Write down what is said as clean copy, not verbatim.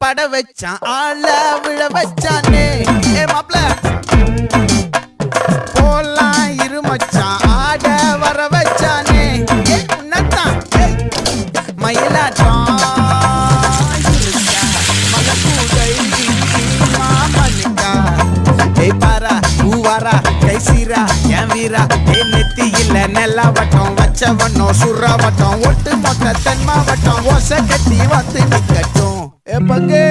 பட வச்சான் ஆள விழ வச்சானே ஏ மாப்ள போலாம் இரு மச்சான் ஆட வர வச்சானே ஏ உன்னதான் மயிலாட்டம் இருக்கா மலக்கூடை மாமனுக்கா ஏய் பாரா பூவாரா கைசீரா என் வீரா ஏ நெத்தி இல்ல நெல்லா வட்டம் வச்சவனும் சுறா வட்டம் ஒட்டு மொத்த தென் மாவட்டம் ஓசை கட்டி வந்து நிக்கட்டும் ஏ பங்கே